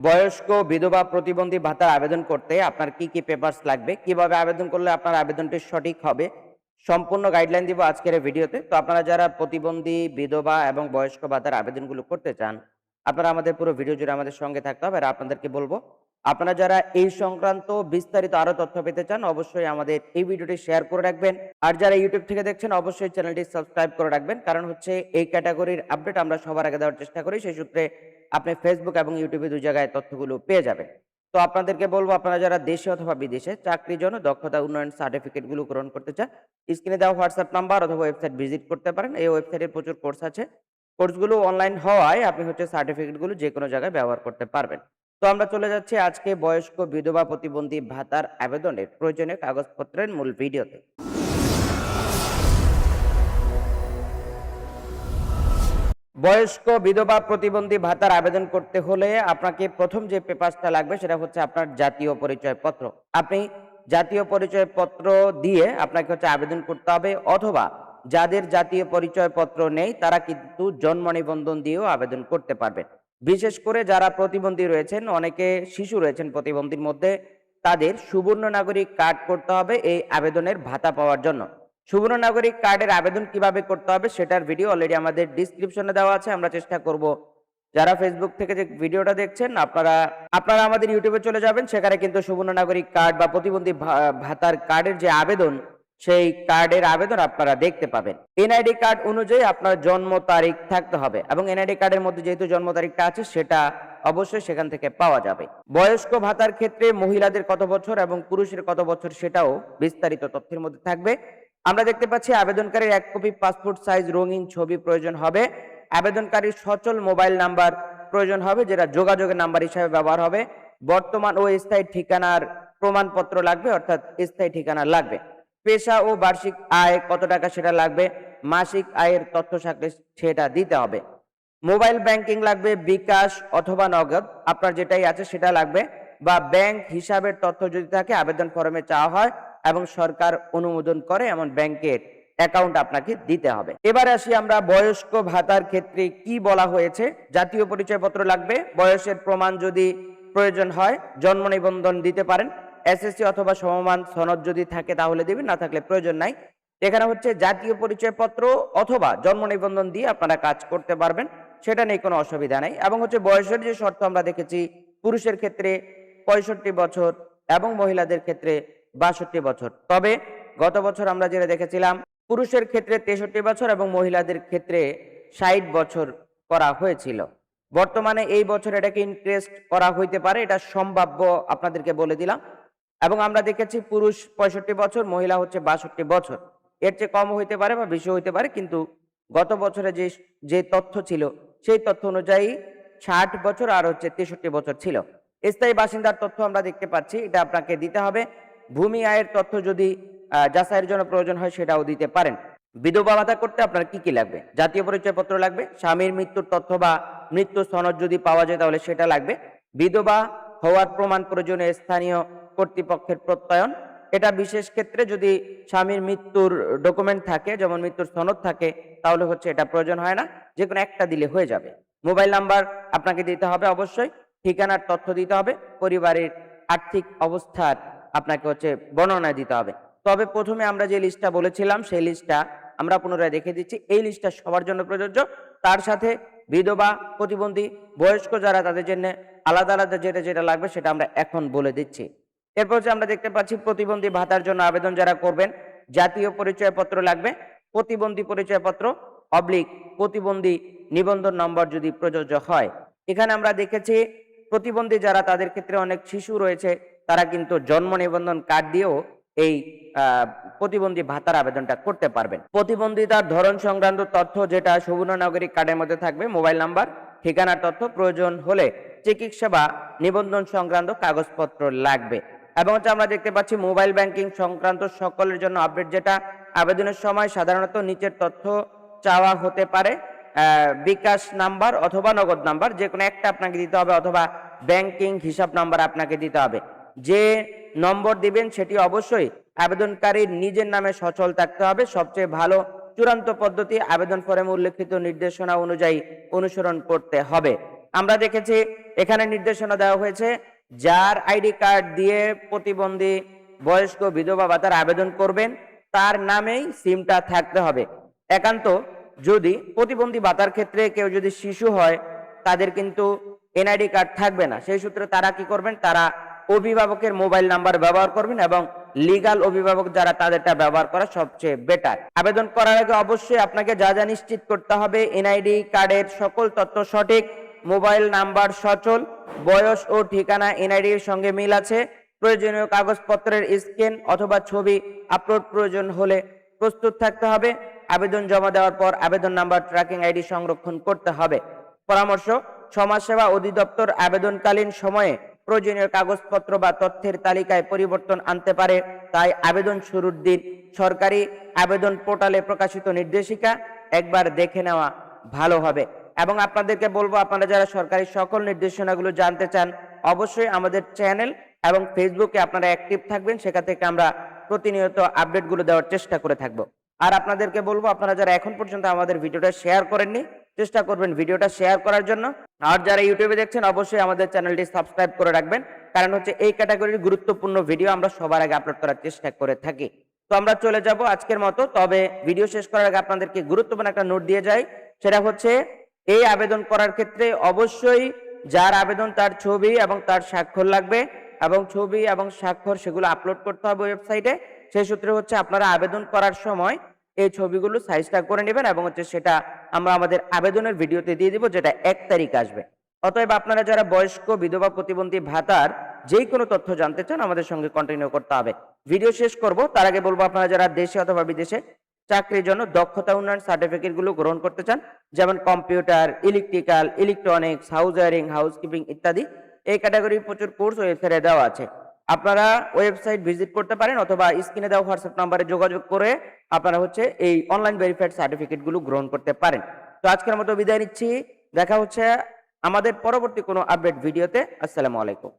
বয়স্ক বিধবা প্রতিবন্ধী ভাতার আবেদন করতে আপনার কি কি পেপারস লাগবে, কিভাবে আবেদন করলে আপনার আবেদনটি সঠিক হবে, সম্পূর্ণ গাইডলাইন দিব আজকের এই ভিডিওতে। তো আপনারা যারা প্রতিবন্ধী বিধবা এবং বয়স্ক ভাতার আবেদনগুলো করতে চান, আপনারা আমাদের পুরো ভিডিও জুড়ে আমাদের সঙ্গে থাকতে হবে। আর আপনাদেরকে বলবো, আপনারা যারা এই সংক্রান্ত বিস্তারিত আরো তথ্য পেতে চান, অবশ্যই আমাদের এই ভিডিওটি শেয়ার করে রাখবেন। আর যারা ইউটিউব থেকে দেখছেন, অবশ্যই চ্যানেলটি সাবস্ক্রাইব করে রাখবেন, কারণ হচ্ছে এই ক্যাটাগরির আপডেট আমরা সবার আগে দেওয়ার চেষ্টা করি। সেই সূত্রে আপনি ফেসবুক এবং ইউটিউবে দুই জায়গায় তথ্যগুলো পেয়ে যাবেন। তো আপনাদেরকে বলবো, আপনারা যারা দেশে অথবা বিদেশে চাকরির জন্য দক্ষতা উন্নয়ন সার্টিফিকেটগুলো গ্রহণ করতে চান, স্ক্রিনে দেওয়া হোয়াটসঅ্যাপ নাম্বার অথবা ওয়েবসাইট ভিজিট করতে পারেন। এই ওয়েবসাইটে প্রচুর কোর্স আছে। কোর্সগুলো অনলাইন হওয়ায় আপনি সার্টিফিকেটগুলো যে কোনো জায়গায় ব্যবহার করতে পারবেন। তো আমরা চলে যাচ্ছি আজকে বয়স্ক বিধবা প্রতিবন্ধী ভাতার আবেদনের প্রয়োজনীয় কাগজপত্রের মূল ভিডিওতে। বয়স্ক বিধবা প্রতিবন্ধী ভাতার আবেদন করতে হলে আপনাকে প্রথম যে পেপারসটা লাগবে সেটা হচ্ছে আপনার জাতীয় পরিচয়পত্র। আপনি জাতীয় পরিচয়পত্র দিয়ে আপনাকে আবেদন করতে হবে, অথবা যাদের জাতীয় পরিচয়পত্র নেই তারা কিন্তু জন্ম নিবন্ধন দিয়েও আবেদন করতে পারবেন। বিশেষ করে যারা প্রতিবন্ধী রয়েছেন, অনেকে শিশু রয়েছেন প্রতিবন্ধীর মধ্যে, তাদের সুবর্ণ নাগরিক কার্ড করতে হবে এই আবেদনের ভাতা পাওয়ার জন্য। সুবর্ণ নাগরিক কার্ডের আবেদন কিভাবে করতে হবে সেটার ভিডিও অলরেডি আমাদের ডিসক্রিপশনে দেওয়া আছে। আমরা চেষ্টা করব, যারা ফেসবুক থেকে যে ভিডিওটা দেখছেন, আপনারা আমাদের ইউটিউবে চলে যাবেন, সেখানে কিন্তু সুবর্ণ নাগরিক কার্ড বা প্রতিবন্ধী ভাতার কার্ডের যে আবেদন, সেই কার্ডের আবেদন আপনারা দেখতে পাবেন। এনআইডি কার্ড অনুযায়ী আপনার জন্ম তারিখ থাকতে হবে, এবং এনআইডি কার্ডের মধ্যে যেহেতু জন্ম তারিখটা আছে সেটা অবশ্যই সেখান থেকে পাওয়া যাবে। বয়স্ক ভাতার ক্ষেত্রে মহিলাদের কত বছর এবং পুরুষের কত বছর সেটাও বিস্তারিত তথ্যের মধ্যে থাকবে। আমরা দেখতে পাচ্ছি আবেদনকারীর 1 কপি পাসপোর্ট সাইজ রঙিন ছবি প্রয়োজন হবে। আবেদনকারীর সচল মোবাইল নাম্বার প্রয়োজন হবে, যেটা যোগাযোগের নাম্বার হিসাবে ব্যবহার হবে। বর্তমান ও স্থায়ী ঠিকানার প্রমাণপত্র লাগবে, অর্থাৎ স্থায়ী ঠিকানা লাগবে। পেশা ও বার্ষিক আয় কত টাকা সেটা লাগবে। মাসিক আয়ের তথ্য থাকলে সেটা দিতে হবে। মোবাইল ব্যাংকিং লাগবে, বিকাশ অথবা নগদ, আপনার যেটাই আছে সেটা লাগবে, বা ব্যাংক হিসাবের তথ্য যদি থাকে আবেদন ফর্মে চাওয়া হয় এবং সরকার অনুমোদন করে এমন ব্যাংকের অ্যাকাউন্ট আপনাকে দিতে হবে। এবারে আসি আমরা বয়স্ক ভাতার ক্ষেত্রে কি বলা হয়েছে। জাতীয় পরিচয়পত্র লাগবে, বয়সের প্রমাণ যদি প্রয়োজন হয় জন্ম নিবন্ধন দিতে পারেন। এসএসসি অথবা সমমান সনদ যদি থাকে তাহলে দিবেন, না থাকলে প্রয়োজন নাই। এখানে জাতীয় পরিচয়পত্র অথবা জন্ম নিবন্ধন দিয়ে আপনারা কাজ করতে পারবেন, সেটা নিয়ে কোনো অসুবিধা নাই। এবং বয়সের যে শর্ত আমরা দেখেছি, পুরুষের ক্ষেত্রে 65 বছর এবং মহিলাদের ক্ষেত্রে 62 বছর। তবে গত বছর আমরা যেটা দেখেছিলাম, পুরুষের ক্ষেত্রে 63 বছর এবং মহিলাদের ক্ষেত্রে 60 বছর করা হয়েছিল। বর্তমানে এই বছর এটাকে ইনক্রিজ করা হইতে পারে, এটা সম্ভাব্য, আপনাদেরকে বলে দিলাম। এবং আমরা দেখেছি পুরুষ 65 বছর, মহিলা 62 বছর। এর চেয়ে কম হইতে পারে বা বেশি হইতে পারে, কিন্তু গত বছরে যে যে তথ্য ছিল সেই তথ্য অনুযায়ী 60 বছর আর 63 বছর ছিল। স্থায়ী বাসিন্দার তথ্য আমরা দেখতে পাচ্ছি, এটা আপনাকে দিতে হবে। ভূমি আয়ের তথ্য যদি যাচাইয়ের জন্য প্রয়োজন হয় সেটাও দিতে পারেন। বিধবা ভাতা করতে আপনার কি কি লাগবে? জাতীয় পরিচয়পত্র লাগবে, স্বামীর মৃত্যুর তথ্য বা মৃত্যু সনদ যদি পাওয়া যায় তাহলে সেটা লাগবে। বিধবা হওয়ার প্রমাণ প্রয়োজনীয় স্থানীয় কর্তৃপক্ষের প্রত্যয়ন, এটা বিশেষ ক্ষেত্রে যদি স্বামীর মৃত্যুর ডকুমেন্ট থাকে, যেমন মৃত্যুর সনদ থাকে, তাহলে এটা প্রয়োজন হয় না, যে কোনো একটা দিলে হয়ে যাবে। মোবাইল নাম্বার আপনাকে দিতে হবে অবশ্যই, ঠিকানার তথ্য দিতে হবে, পরিবারের আর্থিক অবস্থার আপনাকে বর্ণনা দিতে হবে। তবে প্রথমে আমরা যে লিস্টটা বলেছিলাম সেই লিস্টটা আমরা পুনরায় দেখে দিচ্ছি। এই লিস্টটা সবার জন্য প্রযোজ্য, তার সাথে বিধবা, প্রতিবন্ধী, বয়স্ক যারা, তাদের জন্য আলাদা আলাদা যেটা যেটা লাগবে সেটা আমরা এখন বলে দিচ্ছি। এরপর আমরা দেখতে পাচ্ছি প্রতিবন্ধী ভাতার জন্য আবেদন যারা করবেন, জাতীয় পরিচয়পত্র লাগবে, প্রতিবন্ধী পরিচয়পত্র অবলিক প্রতিবন্ধী নিবন্ধন নম্বর যদি প্রযোজ্য হয়। এখানে আমরা দেখেছি প্রতিবন্ধী যারা, তাদের ক্ষেত্রে অনেক শিশু রয়েছে, তারা কিন্তু জন্ম নিবন্ধন কার্ড দিয়েও এই প্রতিবন্ধী ভাতার আবেদনটা করতে পারবেন। প্রতিবন্ধিতার ধরন সংক্রান্ত তথ্য যেটা সুবর্ণ নাগরিক কার্ডের মধ্যে থাকবে, মোবাইল নাম্বার, ঠিকানার তথ্য, প্রয়োজন হলে চিকিৎসা বা নিবন্ধন সংক্রান্ত কাগজপত্র লাগবে। এবং আমরা দেখতে পাচ্ছি মোবাইল ব্যাংকিং সংক্রান্ত সকলের জন্য আপডেট, যেটা আবেদনের সময় সাধারণত নিচের তথ্য চাওয়া হতে পারে। বিকাশ নাম্বার অথবা নগদ নাম্বার, যে কোনো একটা আপনাকে দিতে হবে, অথবা ব্যাংকিং হিসাব নাম্বার আপনাকে দিতে হবে। যে নম্বর দিবেন সেটি অবশ্যই আবেদনকারীর নিজের নামে সচল থাকতে হবে। সবচেয়ে ভালো চূড়ান্ত পদ্ধতি আবেদন ফর্মে উল্লেখিত নির্দেশনা অনুযায়ী অনুসরণ করতে হবে। আমরা দেখেছি এখানে নির্দেশনা দেওয়া হয়েছে, যার আইডি কার্ড দিয়ে প্রতিবন্ধী বয়স্ক বিধবা ভাতার আবেদন করবেন তার নামেই সিমটা থাকতে হবে। একান্ত যদি প্রতিবন্ধী ভাতার ক্ষেত্রে কেউ যদি শিশু হয় তাদের কিন্তু এনআইডি কার্ড থাকবে না। সেই সূত্রে তারা কি করবেন, তারা অভিভাবকের মোবাইল নাম্বার ব্যবহার করবেন এবং লিগ্যাল অভিভাবক যারা তাদেরটা ব্যবহার করা সবচেয়ে বেটার। আবেদন করার আগে অবশ্যই আপনাকে যা যা নিশ্চিত করতে হবে, এনআইডি কার্ডের সকল তথ্য সঠিক, মোবাইল নাম্বার সচল, বয়স ও ঠিকানা এনআইডির সঙ্গে মিল আছে, প্রয়োজনীয় কাগজপত্রের স্ক্যান অথবা ছবি আপলোড প্রয়োজন হলে প্রস্তুত থাকতে হবে। আবেদন জমা দেওয়ার পর আবেদন নাম্বার ট্র্যাকিং আইডি সংরক্ষণ করতে হবে। পরামর্শ, সমাজসেবা অধিদপ্তর আবেদনকালীন সময়ে প্রয়োজনীয় কাগজপত্র বা তথ্যের তালিকায় পরিবর্তন আনতে পারে, তাই আবেদন শুরুর দিন সরকারি আবেদন পোর্টালে প্রকাশিত নির্দেশিকা একবার দেখে নেওয়া ভালো হবে। এবং আপনাদেরকে বলবো, আপনারা যারা সরকারি সকল নির্দেশনাগুলো জানতে চান অবশ্যই আমাদের চ্যানেল এবং ফেসবুকে আপনারা অ্যাক্টিভ থাকবেন, সেখান থেকে আমরা প্রতিনিয়ত আপডেটগুলো দেওয়ার চেষ্টা করে থাকবো। আর আপনাদেরকে বলবো, আপনারা যারা এখন পর্যন্ত আমাদের ভিডিওটা শেয়ার করেননি চেষ্টা করবেন ভিডিওটা শেয়ার করার জন্য। আর যারা ইউটিউবে দেখছেন অবশ্যই আমাদের চ্যানেলটি সাবস্ক্রাইব করে রাখবেন, কারণ হচ্ছে এই ক্যাটাগরির গুরুত্বপূর্ণ ভিডিও আমরা সবার আগে আপলোড করার চেষ্টা করে থাকি। তো আমরা চলে যাব আজকের মতো, তবে ভিডিও শেষ করার আগে আপনাদেরকে গুরুত্বপূর্ণ একটা নোট দিয়ে যাই। সেটা হচ্ছে, এই আবেদন করার ক্ষেত্রে অবশ্যই যার আবেদন তার ছবি এবং তার স্বাক্ষর লাগবে, এবং ছবি এবং স্বাক্ষর সেগুলো আপলোড করতে হবে ওয়েবসাইটে। সেই সূত্রে হচ্ছে আপনারা আবেদন করার সময় এই ছবিগুলো সাইজটা করে নেবেন এবং হচ্ছে সেটা আমরা আমাদের আবেদনের ভিডিওতে দিয়ে দিব, যেটা 1 তারিখ আসবে। অতএব আপনারা যারা বয়স্ক বিধবা প্রতিবন্ধী ভাতার যে কোনো তথ্য জানতে চান আমাদের সঙ্গে কন্টিনিউ করতে হবে। ভিডিও শেষ করব তার আগে বলবো, আপনারা যারা দেশে অথবা বিদেশে চাকরির জন্য দক্ষতা উন্নয়ন সার্টিফিকেট গুলো গ্রহণ করতে চান, যেমন computer, electrical, electronics, house wiring, housekeeping ইত্যাদি, এই ক্যাটাগরির প্রচুর কোর্স ওয়েবসাইটে দেওয়া আছে। আপনারা ওয়েবসাইট ভিজিট করতে পারেন অথবা স্ক্রিনে দেওয়া হোয়াটসঅ্যাপ নাম্বারে যোগাযোগ করে আপনারা হচ্ছে এই অনলাইন ভেরিফাইড সার্টিফিকেট গুলো গ্রহণ করতে পারেন। তো আজকের মতো বিদায় নিচ্ছি, দেখা হচ্ছে আমাদের পরবর্তী কোনো আপডেট ভিডিওতে। আসসালামু আলাইকুম।